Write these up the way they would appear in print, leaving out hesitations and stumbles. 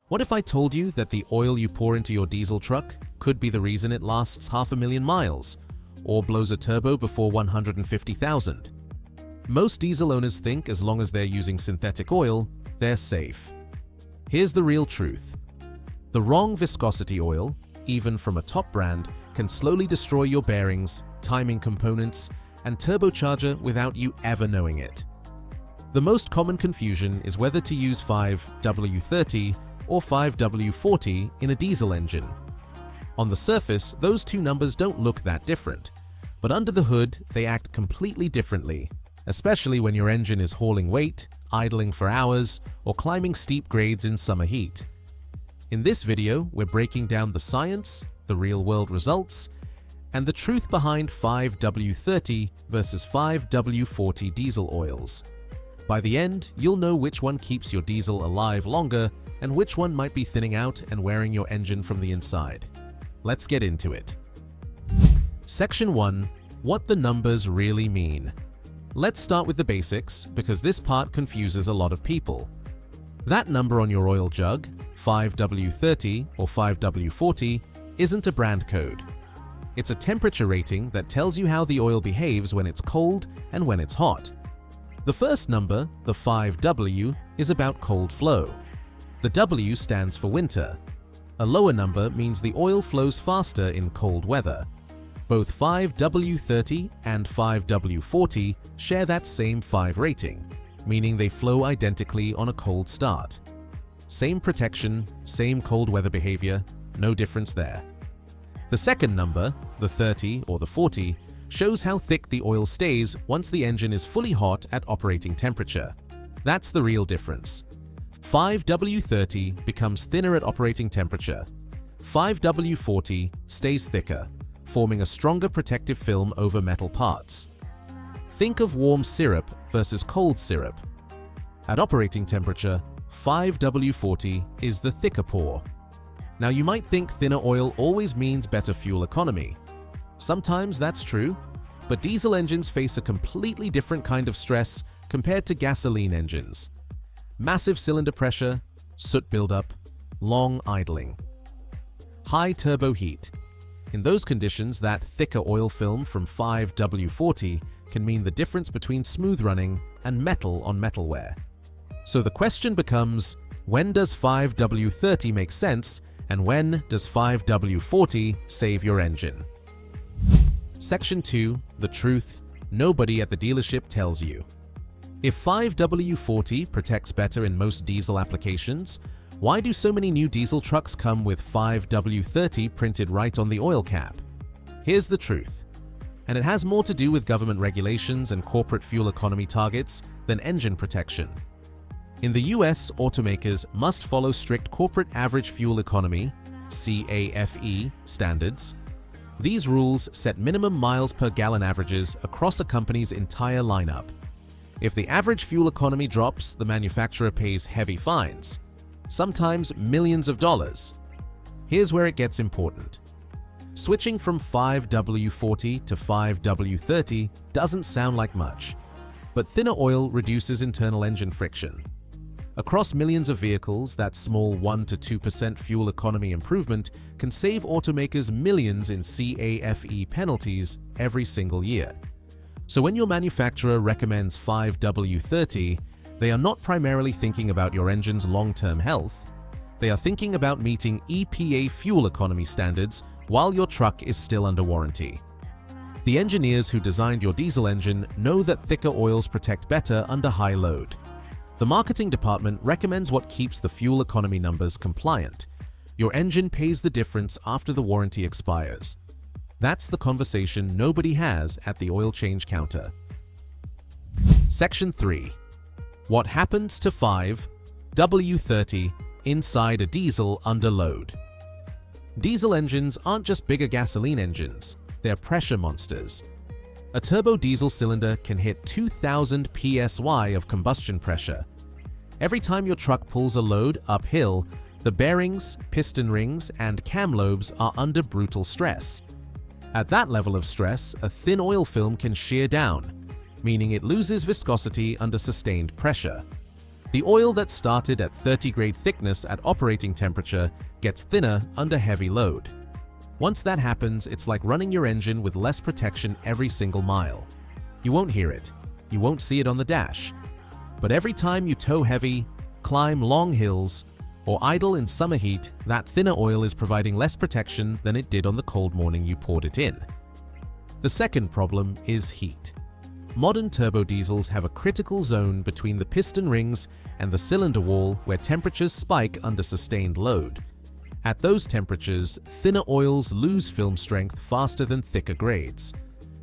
What if I told you that the oil you pour into your diesel truck could be the reason it lasts 500,000 miles, or blows a turbo before 150,000? Most diesel owners think as long as they're using synthetic oil, they're safe. Here's the real truth. The wrong viscosity oil, even from a top brand, can slowly destroy your bearings, timing components, and turbocharger without you ever knowing it. The most common confusion is whether to use 5W30 or 5W40 in a diesel engine. On the surface, those two numbers don't look that different, but under the hood, they act completely differently, especially when your engine is hauling weight, idling for hours, or climbing steep grades in summer heat. In this video, we're breaking down the science, the real-world results, and the truth behind 5W30 versus 5W40 diesel oils. By the end, you'll know which one keeps your diesel alive longer and which one might be thinning out and wearing your engine from the inside. Let's get into it. Section 1. What the numbers really mean. Let's start with the basics because this part confuses a lot of people. That number on your oil jug, 5W30 or 5W40, isn't a brand code. It's a temperature rating that tells you how the oil behaves when it's cold and when it's hot. The first number, the 5W, is about cold flow. The W stands for winter. A lower number means the oil flows faster in cold weather. Both 5W30 and 5W40 share that same 5 rating, meaning they flow identically on a cold start. Same protection, same cold weather behavior, no difference there. The second number, the 30 or the 40, shows how thick the oil stays once the engine is fully hot at operating temperature. That's the real difference. 5W30 becomes thinner at operating temperature. 5W40 stays thicker, forming a stronger protective film over metal parts. Think of warm syrup versus cold syrup. At operating temperature, 5W40 is the thicker pour. Now you might think thinner oil always means better fuel economy. Sometimes that's true, but diesel engines face a completely different kind of stress compared to gasoline engines. Massive cylinder pressure, soot buildup, long idling. High turbo heat. In those conditions, that thicker oil film from 5W40 can mean the difference between smooth running and metal on metal wear. So the question becomes, when does 5W30 make sense and when does 5W40 save your engine? Section 2. The truth nobody at the dealership tells you. If 5W40 protects better in most diesel applications, why do so many new diesel trucks come with 5W30 printed right on the oil cap? Here's the truth, and it has more to do with government regulations and corporate fuel economy targets than engine protection. In the US, automakers must follow strict corporate average fuel economy (CAFE) standards. These rules set minimum miles per gallon averages across a company's entire lineup. If the average fuel economy drops, the manufacturer pays heavy fines, sometimes millions of dollars. Here's where it gets important. Switching from 5W40 to 5W30 doesn't sound like much, but thinner oil reduces internal engine friction. Across millions of vehicles, that small 1 to 2% fuel economy improvement can save automakers millions in CAFE penalties every single year. So when your manufacturer recommends 5W30, they are not primarily thinking about your engine's long-term health. They are thinking about meeting EPA fuel economy standards while your truck is still under warranty. The engineers who designed your diesel engine know that thicker oils protect better under high load. The marketing department recommends what keeps the fuel economy numbers compliant. Your engine pays the difference after the warranty expires. That's the conversation nobody has at the oil change counter. Section 3. What happens to 5W30 inside a diesel under load? Diesel engines aren't just bigger gasoline engines, they're pressure monsters. A turbo diesel cylinder can hit 2,000 psi of combustion pressure. Every time your truck pulls a load uphill, the bearings, piston rings, and cam lobes are under brutal stress. At that level of stress, a thin oil film can shear down, meaning it loses viscosity under sustained pressure. The oil that started at 30 grade thickness at operating temperature gets thinner under heavy load. Once that happens, it's like running your engine with less protection every single mile. You won't hear it. You won't see it on the dash. But every time you tow heavy, climb long hills, or idle in summer heat, that thinner oil is providing less protection than it did on the cold morning you poured it in. The second problem is heat. Modern turbo diesels have a critical zone between the piston rings and the cylinder wall where temperatures spike under sustained load. At those temperatures, thinner oils lose film strength faster than thicker grades.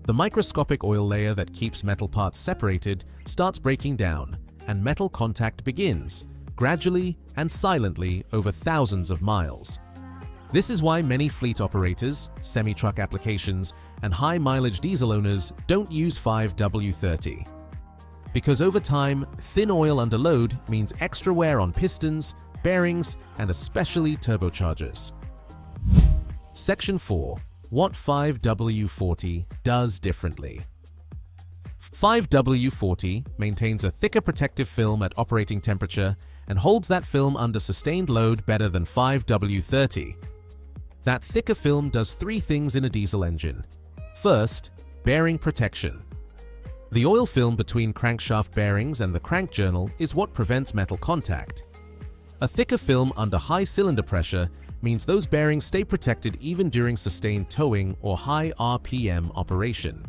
The microscopic oil layer that keeps metal parts separated starts breaking down, and metal contact begins, gradually and silently over thousands of miles. This is why many fleet operators, semi-truck applications, and high-mileage diesel owners don't use 5W30. Because over time, thin oil under load means extra wear on pistons, bearings, and especially turbochargers. Section 4. What 5W40 does differently. 5W40 maintains a thicker protective film at operating temperature and holds that film under sustained load better than 5W30. That thicker film does three things in a diesel engine. First, bearing protection. The oil film between crankshaft bearings and the crank journal is what prevents metal contact. A thicker film under high cylinder pressure means those bearings stay protected even during sustained towing or high RPM operation.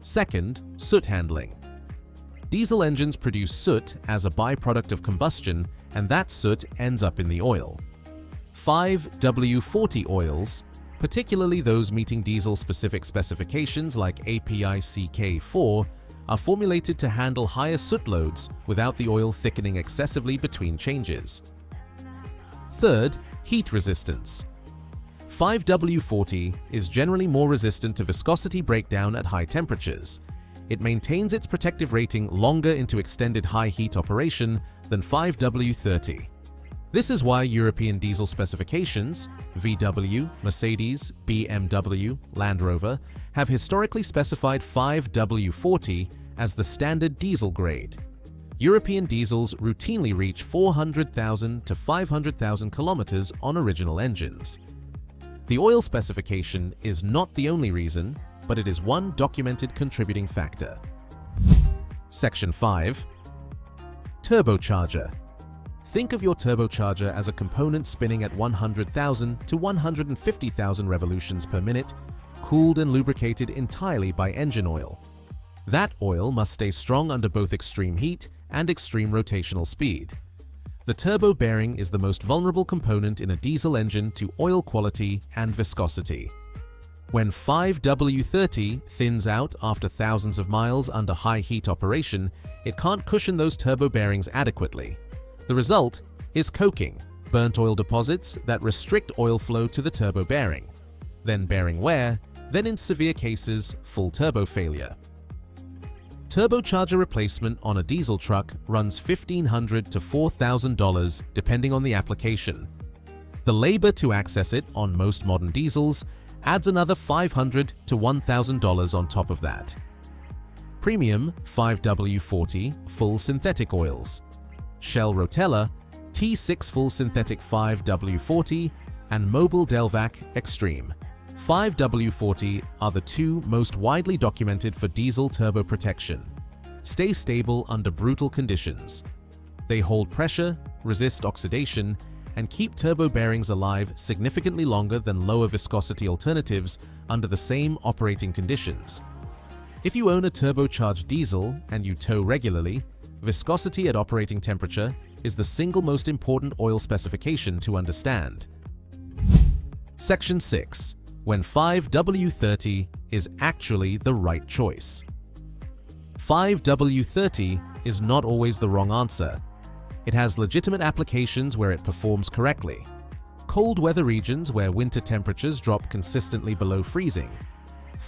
Second, soot handling. Diesel engines produce soot as a byproduct of combustion, and that soot ends up in the oil. 5W40 oils, particularly those meeting diesel-specific specifications like EPA CAFE, are formulated to handle higher soot loads without the oil thickening excessively between changes. Third, heat resistance. 5W40 is generally more resistant to viscosity breakdown at high temperatures. It maintains its protective rating longer into extended high heat operation than 5W30. This is why European diesel specifications, VW, Mercedes, BMW, Land Rover, have historically specified 5W40 as the standard diesel grade. European diesels routinely reach 400,000 to 500,000 kilometers on original engines. The oil specification is not the only reason, but it is one documented contributing factor. Section 5. Turbocharger. Think of your turbocharger as a component spinning at 100,000 to 150,000 revolutions per minute, cooled and lubricated entirely by engine oil. That oil must stay strong under both extreme heat and extreme rotational speed. The turbo bearing is the most vulnerable component in a diesel engine to oil quality and viscosity. When 5W30 thins out after thousands of miles under high heat operation, it can't cushion those turbo bearings adequately. The result is coking, burnt oil deposits that restrict oil flow to the turbo bearing, then bearing wear, then in severe cases, full turbo failure. Turbocharger replacement on a diesel truck runs $1,500 to $4,000 depending on the application. The labor to access it on most modern diesels adds another $500 to $1,000 on top of that. Premium 5W40 full synthetic oils, Shell Rotella T6 full synthetic 5W40, and Mobil Delvac Extreme 5W40 are the two most widely documented for diesel turbo protection. Stay stable under brutal conditions. They hold pressure, resist oxidation, and keep turbo bearings alive significantly longer than lower viscosity alternatives under the same operating conditions. If you own a turbocharged diesel and you tow regularly, viscosity at operating temperature is the single most important oil specification to understand. Section 6. When 5W30 is actually the right choice. 5W30 is not always the wrong answer. It has legitimate applications where it performs correctly. Cold weather regions where winter temperatures drop consistently below freezing.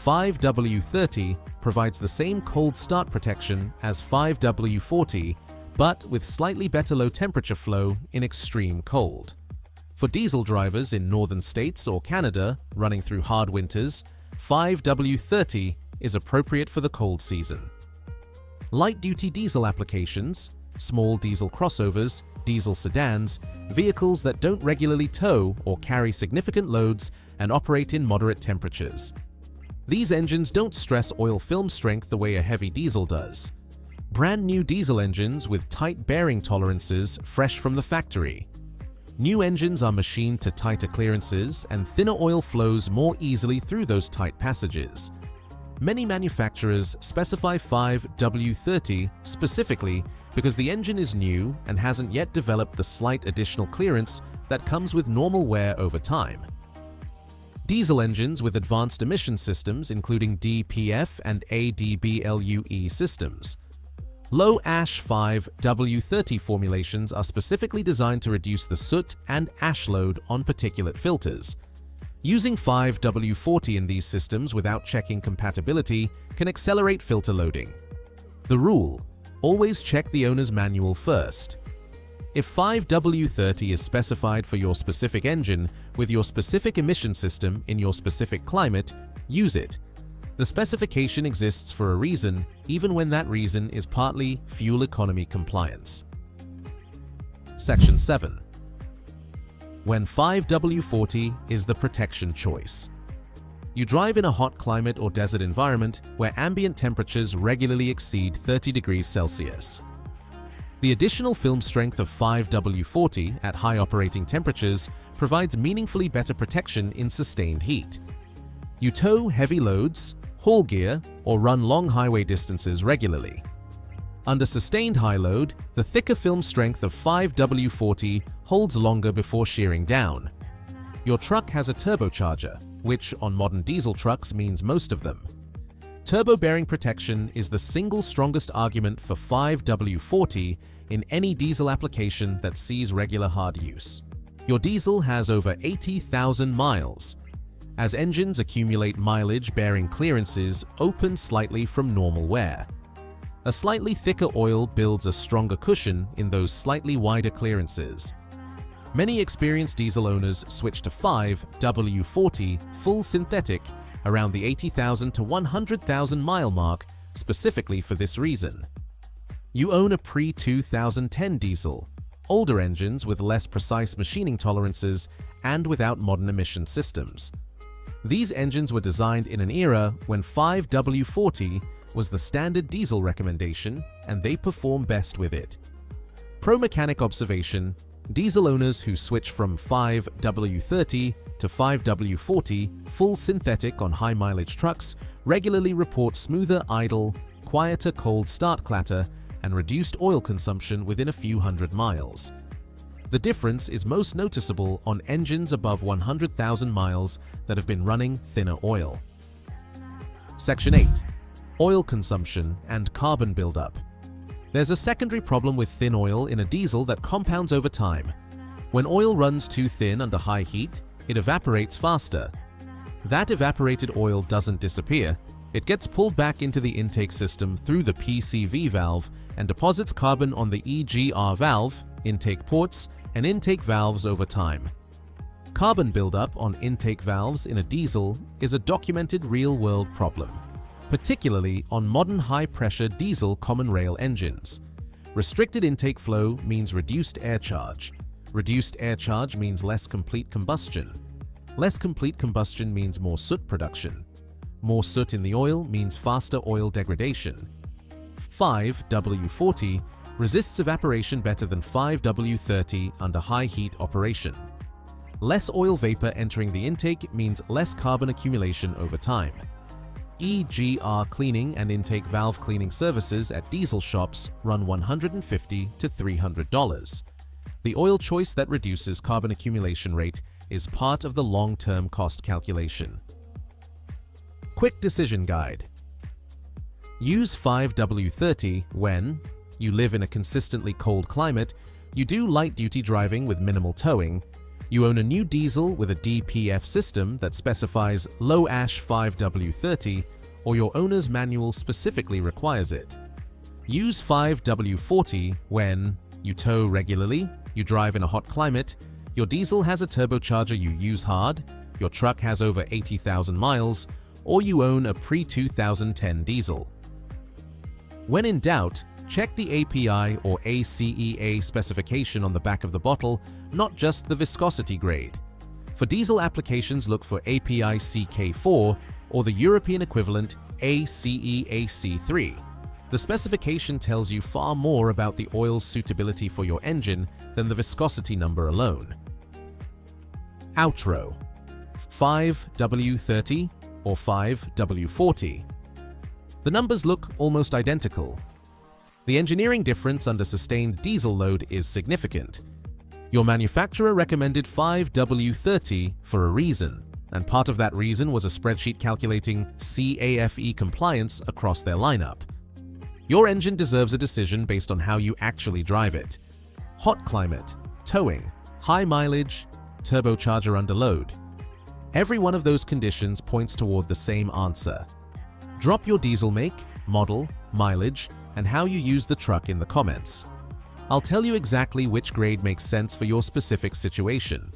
5W30 provides the same cold start protection as 5W40, but with slightly better low temperature flow in extreme cold. For diesel drivers in northern states or Canada running through hard winters, 5W30 is appropriate for the cold season. Light-duty diesel applications, small diesel crossovers, diesel sedans, vehicles that don't regularly tow or carry significant loads and operate in moderate temperatures. These engines don't stress oil film strength the way a heavy diesel does. Brand new diesel engines with tight bearing tolerances fresh from the factory. New engines are machined to tighter clearances and thinner oil flows more easily through those tight passages. Many manufacturers specify 5W30 specifically because the engine is new and hasn't yet developed the slight additional clearance that comes with normal wear over time. Diesel engines with advanced emission systems including DPF and ADBLUE systems. Low-ash 5W30 formulations are specifically designed to reduce the soot and ash load on particulate filters. Using 5W40 in these systems without checking compatibility can accelerate filter loading. The rule: always check the owner's manual first. If 5W30 is specified for your specific engine with your specific emission system in your specific climate, use it. The specification exists for a reason, even when that reason is partly fuel economy compliance. Section 7. When 5W40 is the protection choice. You drive in a hot climate or desert environment where ambient temperatures regularly exceed 30 degrees Celsius. The additional film strength of 5W40 at high operating temperatures provides meaningfully better protection in sustained heat. You tow heavy loads, haul gear, or run long highway distances regularly. Under sustained high load, the thicker film strength of 5W40 holds longer before shearing down. Your truck has a turbocharger, which on modern diesel trucks means most of them. Turbo bearing protection is the single strongest argument for 5W40 in any diesel application that sees regular hard use. Your diesel has over 80,000 miles. As engines accumulate mileage, bearing clearances open slightly from normal wear. A slightly thicker oil builds a stronger cushion in those slightly wider clearances. Many experienced diesel owners switch to 5W40 full synthetic around the 80,000 to 100,000 mile mark specifically for this reason. You own a pre-2010 diesel, older engines with less precise machining tolerances and without modern emission systems. These engines were designed in an era when 5W40 was the standard diesel recommendation and they perform best with it. Pro mechanic observation: diesel owners who switch from 5W30 to 5W40 full synthetic on high mileage trucks regularly report smoother idle, quieter cold start clatter, and reduced oil consumption within a few hundred miles. The difference is most noticeable on engines above 100,000 miles that have been running thinner oil. Section 8. Oil consumption and carbon buildup. There's a secondary problem with thin oil in a diesel that compounds over time. When oil runs too thin under high heat, it evaporates faster. That evaporated oil doesn't disappear. It gets pulled back into the intake system through the PCV valve and deposits carbon on the EGR valve, intake ports, and intake valves over time. Carbon buildup on intake valves in a diesel is a documented real-world problem, particularly on modern high-pressure diesel common rail engines. Restricted intake flow means reduced air charge. Reduced air charge means less complete combustion. Less complete combustion means more soot production. More soot in the oil means faster oil degradation. 5W40 resists evaporation better than 5W30 under high heat operation. Less oil vapor entering the intake means less carbon accumulation over time. EGR cleaning and intake valve cleaning services at diesel shops run $150 to $300. The oil choice that reduces carbon accumulation rate is part of the long-term cost calculation. Quick decision guide. Use 5W30 when you live in a consistently cold climate, you do light-duty driving with minimal towing, you own a new diesel with a DPF system that specifies low-ash 5W30, or your owner's manual specifically requires it. Use 5W40 when you tow regularly, you drive in a hot climate, your diesel has a turbocharger you use hard, your truck has over 80,000 miles, or you own a pre-2010 diesel. When in doubt, Check the API or ACEA specification on the back of the bottle, not just the viscosity grade. For diesel applications, look for API CK4 or the European equivalent ACEAC3. The specification tells you far more about the oil's suitability for your engine than the viscosity number alone. Outro: 5W30 or 5W40. The numbers look almost identical. The engineering difference under sustained diesel load is significant. Your manufacturer recommended 5W30 for a reason, and part of that reason was a spreadsheet calculating CAFE compliance across their lineup. Your engine deserves a decision based on how you actually drive it. Hot climate, towing, high mileage, turbocharger under load. Every one of those conditions points toward the same answer. Drop your diesel make, model, mileage, and how you use the truck in the comments. I'll tell you exactly which grade makes sense for your specific situation.